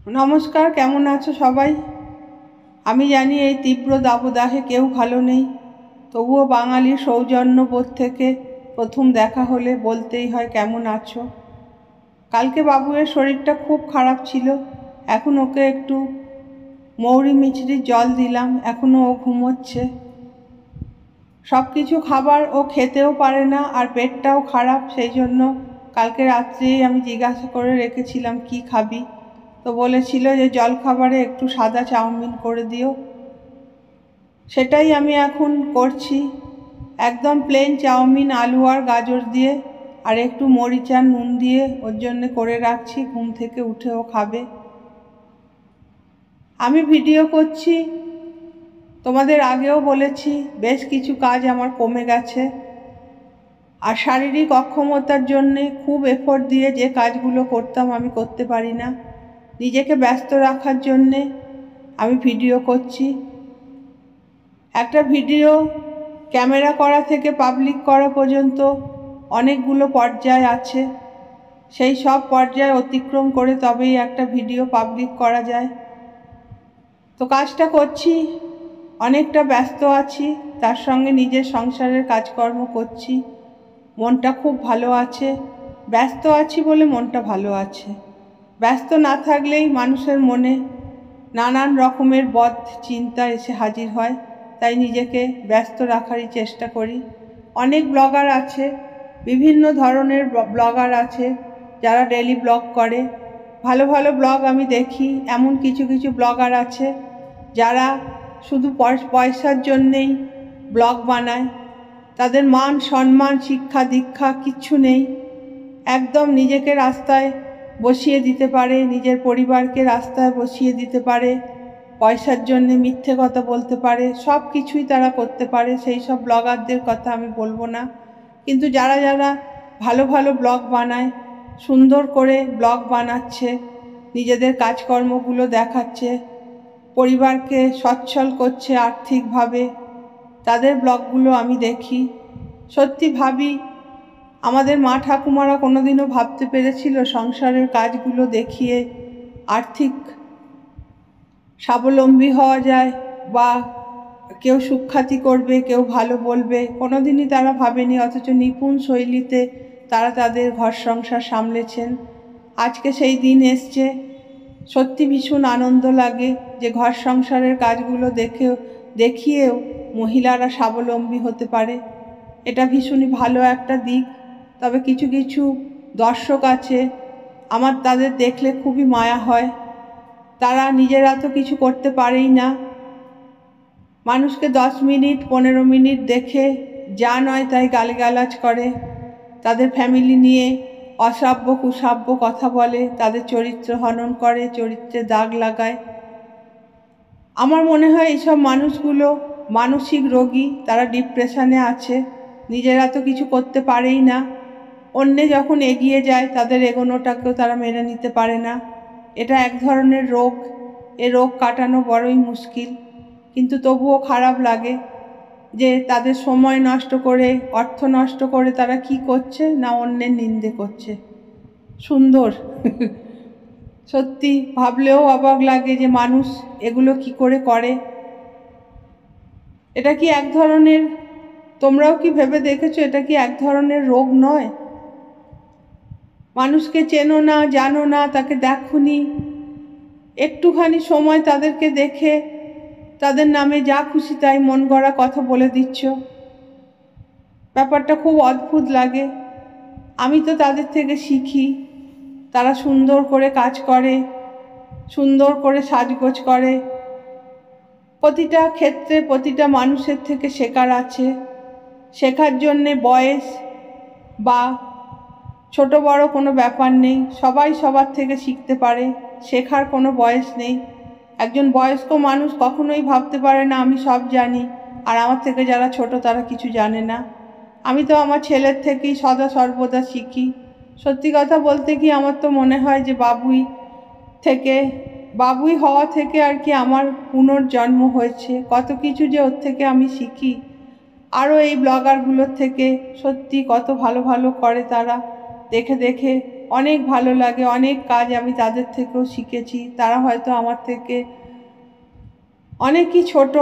নমস্কার, কেমন আছো সবাই? আমি জানি এই তীব্র দাবদাহে কেউ ভালো নেই, তবুও বাঙালির সৌজন্যবোধ থেকে প্রথম দেখা হলে বলতেই হয় কেমন আছো। কালকে বাবুয়ের শরীরটা খুব খারাপ ছিল, এখন ওকে একটু মৌরি মিছরির জল দিলাম, এখনও ও ঘুমোচ্ছে। সব কিছু খাবার ও খেতেও পারে না, আর পেটটাও খারাপ, সেই জন্য কালকে রাত্রেই আমি জিজ্ঞাসা করে রেখেছিলাম কি খাবি, তো বলেছিল যে জলখাবারে একটু সাদা চাউমিন করে দিও। সেটাই আমি এখন করছি, একদম প্লেন চাউমিন, আলু আর গাজর দিয়ে আর একটু মরিচ আর নুন দিয়ে ওর জন্য করে রাখছি, ঘুম থেকে উঠে ও খাবে। আমি ভিডিও করছি, তোমাদের আগেও বলেছি বেশ কিছু কাজ আমার কমে গেছে, আর শারীরিক অক্ষমতার জন্যে খুব এফোর্ট দিয়ে যে কাজগুলো করতাম আমি করতে পারি না। নিজেকে ব্যস্ত রাখার জন্যে আমি ভিডিও করছি। একটা ভিডিও ক্যামেরা করা থেকে পাবলিক করা পর্যন্ত অনেকগুলো পর্যায় আছে, সেই সব পর্যায় অতিক্রম করে তবেই একটা ভিডিও পাবলিক করা যায়। তো কাজটা করছি, অনেকটা ব্যস্ত আছি, তার সঙ্গে নিজের সংসারের কাজকর্ম করছি। মনটা খুব ভালো আছে, ব্যস্ত আছি বলে মনটা ভালো আছে। ব্যস্ত না থাকলেই মানুষের মনে নানান রকমের বদ চিন্তা এসে হাজির হয়, তাই নিজেকে ব্যস্ত রাখারই চেষ্টা করি। অনেক ব্লগার আছে, বিভিন্ন ধরনের ব্লগার আছে যারা ডেইলি ব্লগ করে, ভালো ভালো ব্লগ আমি দেখি। এমন কিছু কিছু ব্লগার আছে যারা শুধু পয়সার জন্যেই ব্লগ বানায়, তাদের মান সম্মান শিক্ষা দীক্ষা কিচ্ছু নেই, একদম নিজেকে রাস্তায় বসিয়ে দিতে পারে, নিজের পরিবারকে রাস্তায় বসিয়ে দিতে পারে, পয়সার জন্যে মিথ্যে কথা বলতে পারে, সব কিছুই তারা করতে পারে। সেই সব ব্লগারদের কথা আমি বলবো না, কিন্তু যারা যারা ভালো ভালো ব্লগ বানায়, সুন্দর করে ব্লগ বানাচ্ছে, নিজেদের কাজকর্মগুলো দেখাচ্ছে, পরিবারকে সচ্ছল করছে আর্থিকভাবে, তাদের ব্লগগুলো আমি দেখি। সত্যি ভাবি, আমাদের মা ঠাকুমারা কোনোদিনও ভাবতে পেরেছিল সংসারের কাজগুলো দেখিয়ে আর্থিক স্বাবলম্বী হওয়া যায়, বা কেউ সুখ্যাতি করবে, কেউ ভালো বলবে, কোনোদিনই তারা ভাবেনি। অথচ নিপুণ শৈলীতে তারা তাদের ঘর সংসার সামলেছেন। আজকে সেই দিন এসছে, সত্যি ভীষণ আনন্দ লাগে যে ঘর সংসারের কাজগুলো দেখিয়েও মহিলারা স্বাবলম্বী হতে পারে। এটা ভীষণই ভালো একটা দিক। তবে কিছু কিছু দর্শক আছে, আমার তাদের দেখলে খুবই মায়া হয়। তারা নিজেরা তো কিছু করতে পারেই না, মানুষকে 10 মিনিট 15 মিনিট দেখে যা নয় তাই গালিগালাজ করে, তাদের ফ্যামিলি নিয়ে অসভ্য কুসভ্য কথা বলে, তাদের চরিত্র হনন করে, চরিত্রে দাগ লাগায়। আমার মনে হয় এইসব মানুষগুলো মানসিক রোগী, তারা ডিপ্রেশনে আছে, নিজেরা তো কিছু করতে পারেই না, অন্যে যখন এগিয়ে যায় তাদের এগোনোটাকেও তারা মেনে নিতে পারে না। এটা এক ধরনের রোগ, এ রোগ কাটানো বড়ই মুশকিল। কিন্তু তবুও খারাপ লাগে যে তাদের সময় নষ্ট করে, অর্থ নষ্ট করে তারা কি করছে না অন্যের নিন্দে করছে। সুন্দর সত্যি ভাবলেও অবাক লাগে যে মানুষ এগুলো কি করে করে। এটা কি এক ধরনের, তোমরাও কি ভেবে দেখেছো এটা কি এক ধরনের রোগ নয়? মানুষকে চেনো না, জানো না, তাকে দেখোনি, একটুখানি সময় তাদেরকে দেখে তাদের নামে যা খুশি তাই মন গড়া কথা বলে দিচ্ছ। ব্যাপারটা খুব অদ্ভুত লাগে। আমি তো তাদের থেকে শিখি, তারা সুন্দর করে কাজ করে, সুন্দর করে সাজগোজ করে। প্রতিটা ক্ষেত্রে প্রতিটা মানুষের থেকে শেখার আছে। শেখার জন্যে বয়স বা ছোট বড় কোনো ব্যাপার নেই, সবাই সবার থেকে শিখতে পারে, শেখার কোনো বয়স নেই। একজন বয়স্ক মানুষ কখনোই ভাবতে পারে না আমি সব জানি, আর আমার থেকে যারা ছোট তারা কিছু জানে না। আমি তো আমার ছেলের থেকেই সদা সর্বদা শিখি। সত্যি কথা বলতে কি, আমার তো মনে হয় যে বাবুই হওয়া থেকে আর কি আমার পুনর্জন্ম হয়েছে। কত কিছু যে ওর থেকে আমি শিখি, আরও এই ব্লগারগুলোর থেকে। সত্যি কত ভালো ভালো করে তারা, দেখে দেখে অনেক ভালো লাগে। অনেক কাজ আমি তাদের থেকেও শিখেছি। তারা হয়তো আমার থেকে অনেকই ছোট,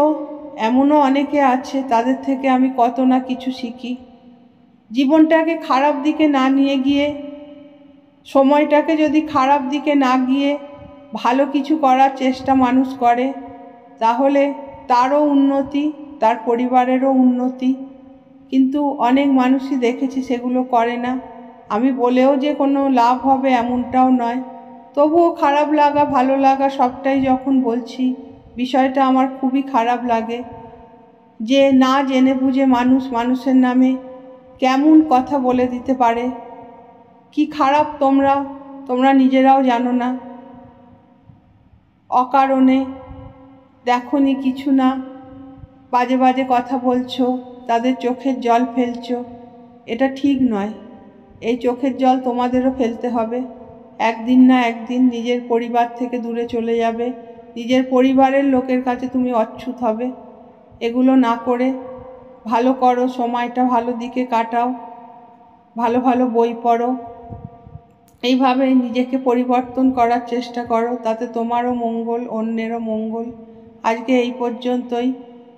এমনও অনেকে আছে তাদের থেকে আমি কত না কিছু শিখি। জীবনটাকে খারাপ দিকে না নিয়ে গিয়ে, সময়টাকে যদি খারাপ দিকে না গিয়ে ভালো কিছু করার চেষ্টা মানুষ করে, তাহলে তারও উন্নতি, তার পরিবারেরও উন্নতি। কিন্তু অনেক মানুষই দেখেছি সেগুলো করে না। আমি বলেও যে কোনো লাভ হবে এমনটাও নয়। তবুও খারাপ লাগা ভালো লাগা সবটাই যখন বলছি, বিষয়টা আমার খুবই খারাপ লাগে যে না জেনে বুঝে মানুষ মানুষের নামে কেমন কথা বলে দিতে পারে। কি খারাপ তোমরা নিজেরাও জানো না। অকারণে দেখোনি কিছু না, বাজে বাজে কথা বলছো, তাদের চোখের জল ফেলছো। এটা ঠিক নয়। এই চোখের জল তোমাদেরও ফেলতে হবে। একদিন না একদিন নিজের পরিবার থেকে দূরে চলে যাবে, নিজের পরিবারের লোকের কাছে তুমি অচ্ছুত হবে। এগুলো না করে ভালো করো, সময়টা ভালো দিকে কাটাও, ভালো ভালো বই পড়ো, এইভাবে নিজেকে পরিবর্তন করার চেষ্টা করো। তাতে তোমারও মঙ্গল, অন্যেরও মঙ্গল। আজকে এই পর্যন্তই।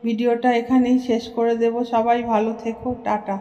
ভিডিওটা এখানেই শেষ করে দেব। সবাই ভালো থেকো। টাটা।